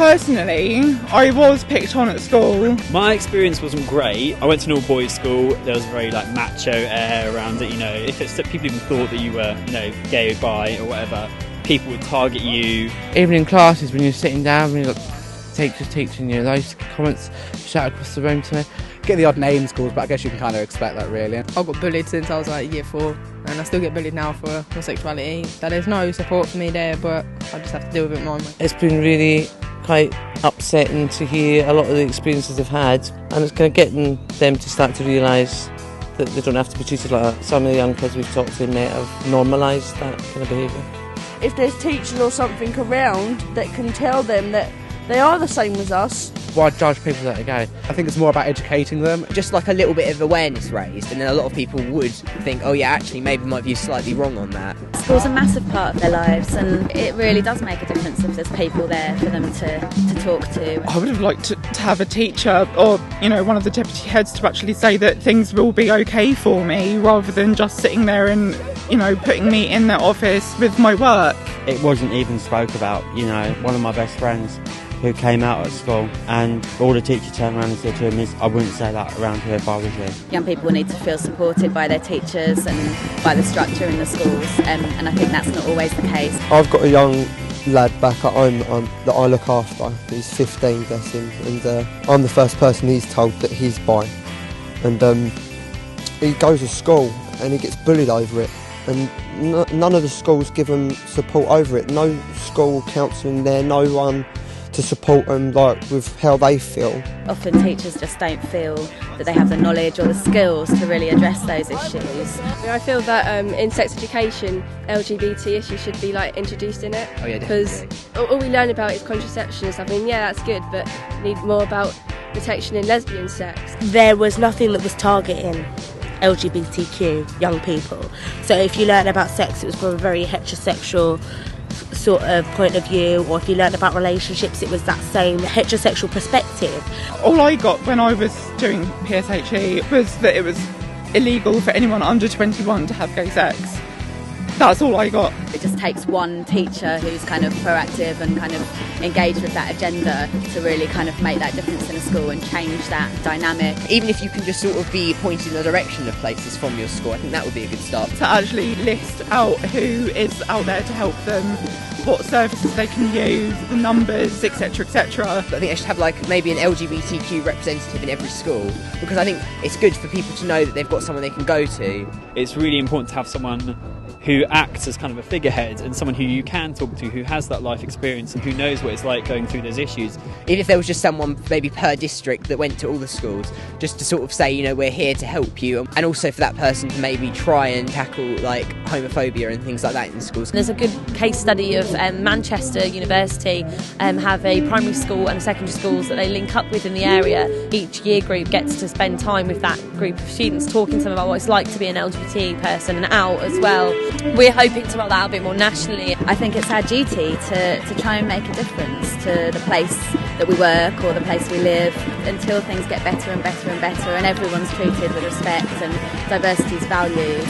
Personally, I was picked on at school. My experience wasn't great. I went to an all-boys school. There was a very macho air around it. If it's that people even thought that you were, gay or bi or whatever, people would target you. Even in classes, when you're sitting down, when you've got teachers teaching you, those comments shout across the room to me. Get the odd names called, but I guess you can kind of expect that, really. I got bullied since I was year 4, and I still get bullied now for my sexuality. There's no support for me there, but I just have to deal with it my own way. It's been really quite upsetting to hear a lot of the experiences they've had, and it's kind of getting them to start to realise that they don't have to be treated like that. Some of the young kids we've talked to may have normalised that kind of behaviour. If there's teachers or something around that can tell them that they are the same as us. Why judge people that are gay? I think it's more about educating them. Just like a little bit of awareness raised, and then a lot of people would think, oh yeah, actually maybe my view's slightly wrong on that. School's a massive part of their lives, and it really does make a difference if there's people there for them to talk to. I would have liked to have a teacher or, one of the deputy heads to actually say that things will be okay for me, rather than just sitting there and, putting me in their office with my work. It wasn't even spoke about. One of my best friends who came out at school, and all the teacher turned around and said to him is, I wouldn't say that around here if I was you. Young people need to feel supported by their teachers and by the structure in the schools, and I think that's not always the case. I've got a young lad back at home that I look after. He's 15, bless him, and I'm the first person he's told that he's bi. And he goes to school and he gets bullied over it, and none of the schools give him support over it. No school counselling there, no one to support them with how they feel. Often teachers just don't feel that they have the knowledge or the skills to really address those issues. I feel that in sex education, LGBT issues should be introduced in it. Oh yeah, because all we learn about is contraception and stuff. Yeah, that's good, but we need more about protection in lesbian sex. There was nothing that was targeting LGBTQ young people. So if you learn about sex, it was from a very heterosexual sort of point of view, or if you learned about relationships, it was that same heterosexual perspective. All I got when I was doing PSHE was that it was illegal for anyone under 21 to have gay sex. That's all I got. It just takes one teacher who's kind of proactive and kind of engaged with that agenda to really kind of make that difference in a school and change that dynamic. Even if you can just sort of be pointed in the direction of places from your school, I think that would be a good start. To actually list out who is out there to help them, what services they can use, the numbers, etc, etc. I think they should have maybe an LGBTQ representative in every school, because I think it's good for people to know that they've got someone they can go to. It's really important to have someone who acts as kind of a figurehead and someone who you can talk to, who has that life experience and who knows what it's like going through those issues. Even if there was just someone maybe per district that went to all the schools, just to sort of say, we're here to help you, and also for that person to maybe try and tackle homophobia and things like that in schools. There's a good case study of Manchester University have a primary school and secondary schools that they link up with in the area. Each year group gets to spend time with that group of students, talking to them about what it's like to be an LGBT person and out as well. We're hoping to roll that out a bit more nationally. I think it's our duty to try and make a difference to the place that we work or the place we live, until things get better and better and better and everyone's treated with respect and diversity is valued.